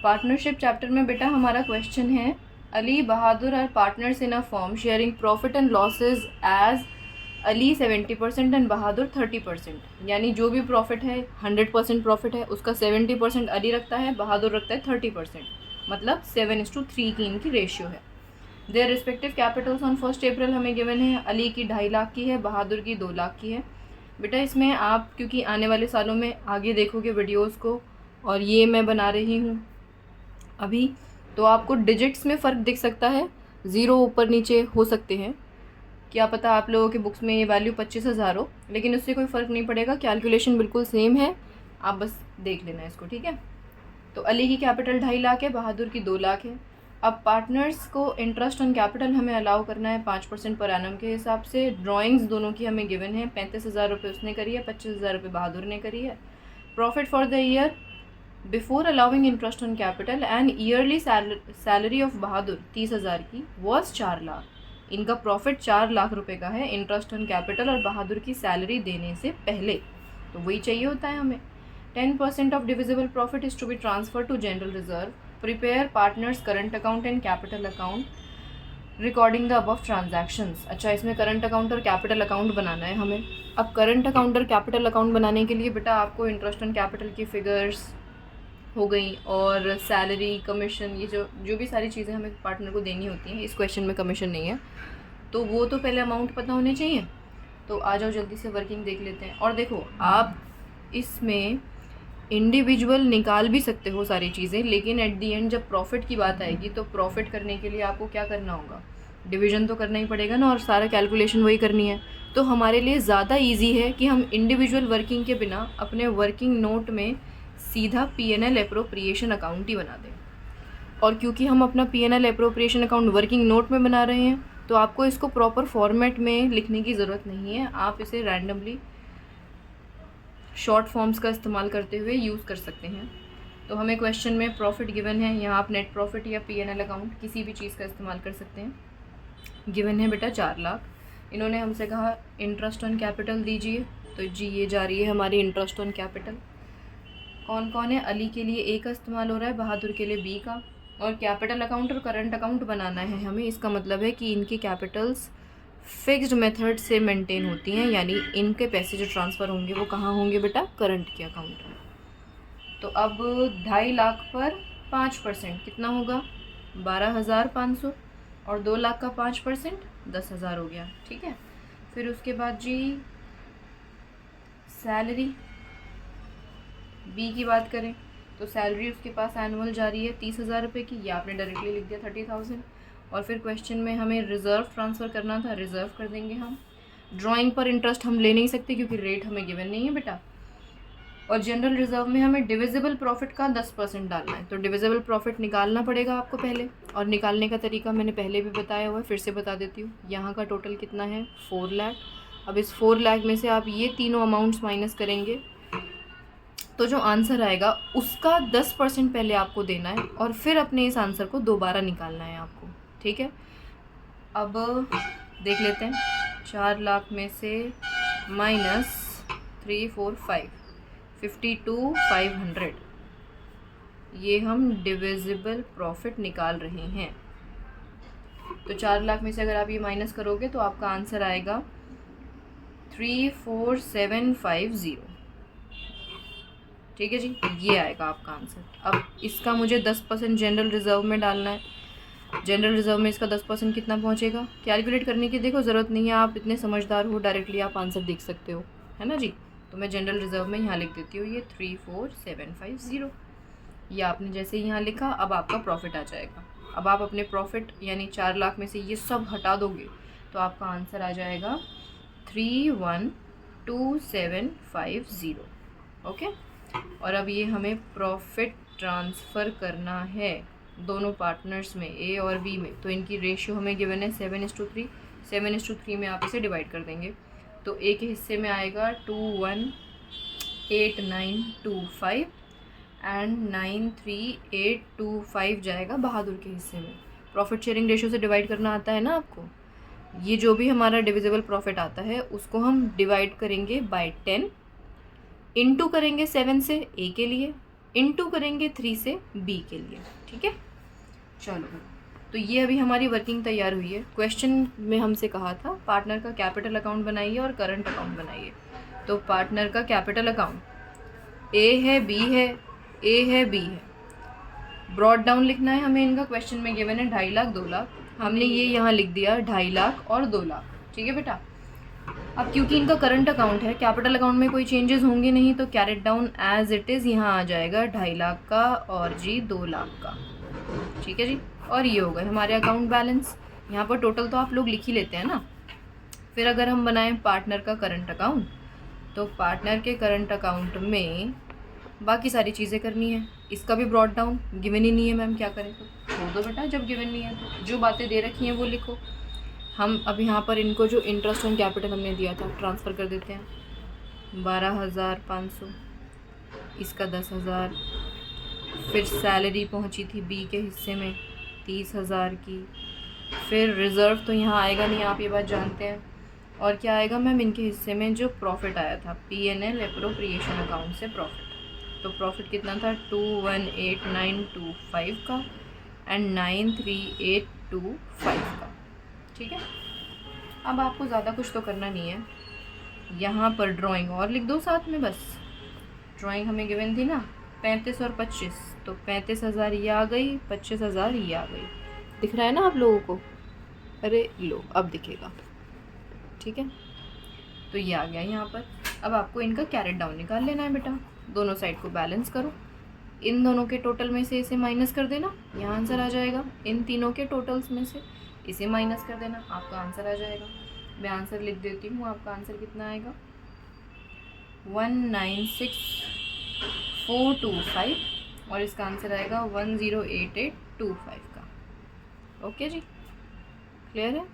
Partnership chapter में बेटा हमारा क्वेश्चन है, Ali Bahadur are partners in a firm sharing profit and losses as Ali 70% and Bahadur 30%, यानी जो भी प्रॉफिट है 100% प्रॉफिट है उसका 70% अली रखता है, बहादुर रखता है 30%, मतलब 7:3 की इनकी रेशियो है। देयर रिस्पेक्टिव कैपिटल्स ऑन 1 अप्रैल हमें गिवन है, अली की 2.5 लाख की है, बहादुर की 2 लाख की है। बेटा इसमें आप क्योंकि आने वाले सालों में आगे देखोगे वीडियोस को, और ये मैं बना रही हूँ अभी, तो आपको डिजिट्स में फ़र्क दिख सकता है, 0 ऊपर नीचे हो सकते हैं, क्या पता आप लोगों के बुक्स में ये वैल्यू 25,000 हो, लेकिन उससे कोई फ़र्क नहीं पड़ेगा, कैलकुलेशन बिल्कुल सेम है, आप बस देख लेना इसको, ठीक है। तो अली की कैपिटल 2.5 लाख है, बहादुर की 2 लाख है। अब पार्टनर्स को इंटरेस्ट ऑन कैपिटल हमें अलाउ करना है 5% पर एनम के हिसाब से। ड्राइंग्स दोनों की हमें गिवन है, 35,000 रुपये उसने करी है, 25,000 रुपये बहादुर ने करी है। Profit for the year before allowing interest on capital and yearly salary of Bahadur 30,000 की वॉज 4 लाख। इनका प्रॉफिट 4 लाख रुपए का है इंटरेस्ट ऑन कैपिटल और बहादुर की सैलरी देने से पहले, तो वही चाहिए होता है हमें। 10% of divisible profit is to be transferred to general reserve. Prepare partners current account and capital account recording the above transactions. अच्छा, इसमें करंट अकाउंट और कैपिटल अकाउंट बनाना है हमें। अब करंट अकाउंट और कैपिटल अकाउंट बनाने के लिए बेटा आपको इंटरेस्ट ऑन कैपिटल की फिगर्स हो गई और सैलरी, कमीशन, ये जो भी सारी चीज़ें हमें पार्टनर को देनी होती हैं, इस क्वेश्चन में कमीशन नहीं है, तो वो तो पहले अमाउंट पता होने चाहिए। तो आ जाओ जल्दी से वर्किंग देख लेते हैं। और देखो आप इसमें इंडिविजुअल निकाल भी सकते हो सारी चीज़ें, लेकिन एट दी एंड जब प्रॉफिट की बात आएगी तो प्रॉफिट करने के लिए आपको क्या करना होगा, डिवीजन तो करना ही पड़ेगा ना, और सारा कैलकुलेशन वही करनी है। तो हमारे लिए ज़्यादा इजी है कि हम इंडिविजुअल वर्किंग के बिना अपने वर्किंग नोट में सीधा P&L एप्रोप्रिएशन अकाउंट ही बना दें। और क्योंकि हम अपना P&L appropriation account working note में बना रहे हैं, तो आपको इसको प्रॉपर फॉर्मेट में लिखने की ज़रूरत नहीं है, आप इसे रैंडमली शॉर्ट फॉर्म्स का इस्तेमाल करते हुए यूज़ कर सकते हैं। तो हमें क्वेश्चन में प्रॉफिट गिवन है, यहाँ आप नेट प्रॉफिट या P&L अकाउंट किसी भी चीज़ का इस्तेमाल कर सकते हैं। गिवन है बेटा 4 लाख। इन्होंने हमसे कहा इंटरेस्ट ऑन कैपिटल दीजिए, तो जी ये जा रही है हमारी इंटरेस्ट ऑन कैपिटल। कौन कौन है, अली के लिए A का इस्तेमाल हो रहा है, बहादुर के लिए B का। और कैपिटल अकाउंट और करंट अकाउंट बनाना है हमें, इसका मतलब है कि इनकी कैपिटल्स फिक्स्ड मेथड से मेंटेन होती हैं, यानी इनके पैसे जो ट्रांसफ़र होंगे वो कहाँ होंगे बेटा, करंट के अकाउंट में। तो अब 2.5 लाख पर 5% कितना होगा, 12,500, और 2 लाख का 5% 10,000 हो गया, ठीक है। फिर उसके बाद जी सैलरी बी की बात करें तो सैलरी उसके पास एनुअल जा रही है 30,000 रुपये की, या आपने डायरेक्टली लिख दिया 30,000। और फिर क्वेश्चन में हमें रिज़र्व ट्रांसफ़र करना था, रिज़र्व कर देंगे हम। ड्राइंग पर इंटरेस्ट हम ले नहीं सकते क्योंकि रेट हमें गिवन नहीं है बेटा। और जनरल रिज़र्व में हमें डिविजिबल प्रॉफिट का 10% डालना है, तो डिविजिबल प्रॉफिट निकालना पड़ेगा आपको पहले, और निकालने का तरीका मैंने पहले भी बताया हुआ है, फिर से बता देती हूँ। यहाँ का टोटल कितना है, 4 लाख। अब इस 4 लाख में से आप ये तीनों अमाउंट्स माइनस करेंगे, तो जो आंसर आएगा उसका 10% पहले आपको देना है, और फिर अपने इस आंसर को दोबारा निकालना है आपको, ठीक है। अब देख लेते हैं, 4 लाख में से माइनस 3, 4, 5, 52,500, ये हम डिविजिबल प्रॉफिट निकाल रहे हैं। तो 4 लाख में से अगर आप ये माइनस करोगे तो आपका आंसर आएगा 34,750, ठीक है जी, ये आएगा आपका आंसर। अब इसका मुझे 10% जनरल रिज़र्व में डालना है। जनरल रिज़र्व में इसका 10% कितना पहुंचेगा, कैलकुलेट करने की देखो ज़रूरत नहीं है, आप इतने समझदार हो, डायरेक्टली आप आंसर देख सकते हो, है ना जी। तो मैं जनरल रिज़र्व में यहाँ लिख देती हूँ ये 34,750, ये आपने जैसे यहाँ लिखा, अब आपका प्रॉफिट आ जाएगा। अब आप अपने प्रॉफिट यानी 4 लाख में से ये सब हटा दोगे तो आपका आंसर आ जाएगा 31,2750, ओके। और अब ये हमें प्रॉफिट ट्रांसफ़र करना है दोनों पार्टनर्स में, ए और बी में, तो इनकी रेशियो हमें गिवन है 7:3। 7:3 में आप इसे डिवाइड कर देंगे, तो ए के हिस्से में आएगा 218925 एंड 93825 जाएगा बहादुर के हिस्से में। प्रॉफिट शेयरिंग रेशियो से डिवाइड करना आता है ना आपको। ये जो भी हमारा डिविजिबल प्रॉफिट आता है उसको हम डिवाइड करेंगे बाय 10, इनटू करेंगे 7 से ए के लिए, इनटू करेंगे 3 से बी के लिए, ठीक है। चलो तो ये अभी हमारी वर्किंग तैयार हुई है। क्वेश्चन में हमसे कहा था पार्टनर का कैपिटल अकाउंट बनाइए और करंट अकाउंट बनाइए। तो पार्टनर का कैपिटल अकाउंट ए है, बी है, ए है, बी है। ब्रॉड डाउन लिखना है हमें, इनका क्वेश्चन में गिवन है 2.5 लाख 2 लाख, हमने ये यहाँ लिख दिया 2.5 लाख और 2 लाख, ठीक है बेटा। अब क्योंकि इनका करंट अकाउंट है, कैपिटल अकाउंट में कोई चेंजेस होंगे नहीं, तो caret down as it is यहाँ आ जाएगा 2.5 लाख का और जी 2 लाख का, ठीक है जी। और ये हो गए हमारे अकाउंट बैलेंस। यहाँ पर टोटल तो आप लोग लिख ही लेते हैं ना। फिर अगर हम बनाएं पार्टनर का करंट अकाउंट, तो पार्टनर के करंट अकाउंट में बाकी सारी चीज़ें करनी है। इसका भी ब्रॉड डाउन गिवन ही नहीं है मैम, क्या करें। तो छोड़ दो बेटा, जब गिवन नहीं है तो जो बातें दे रखी हैं वो लिखो। हम अब यहाँ पर इनको जो इंटरेस्ट ऑन कैपिटल हमने दिया था ट्रांसफ़र कर देते हैं। 12,500, इसका 10,000। फिर सैलरी पहुँची थी बी के हिस्से में 30,000 की। फिर रिज़र्व तो यहाँ आएगा नहीं, आप ये बात जानते हैं। और क्या आएगा मैम, इनके हिस्से में जो प्रॉफिट आया था P&L एप्रोप्रिएशन अकाउंट से प्रॉफिट। तो प्रॉफिट कितना था 218,925 का एंड 93,825 का, ठीक है। अब आपको ज़्यादा कुछ तो करना नहीं है। यहाँ पर ड्राइंग और लिख दो साथ में, बस ड्राइंग हमें गिवन थी ना 35 और 25, तो 35,000 ये आ गई, 25,000 ये आ गई। दिख रहा है ना आप लोगों को? अरे लो अब दिखेगा, ठीक है। तो ये आ गया यहाँ पर। अब आपको इनका कैरेट डाउन निकाल लेना है बेटा। दोनों साइड को बैलेंस करो, इन दोनों के टोटल में से इसे माइनस कर देना, यहाँ आंसर आ जाएगा। इन तीनों के टोटल्स में से इसे माइनस कर देना, आपका आंसर आ जाएगा। मैं आंसर लिख देती हूँ, आपका आंसर कितना आएगा 196,425 और इसका आंसर आएगा 108825 का। ओके जी, क्लियर है।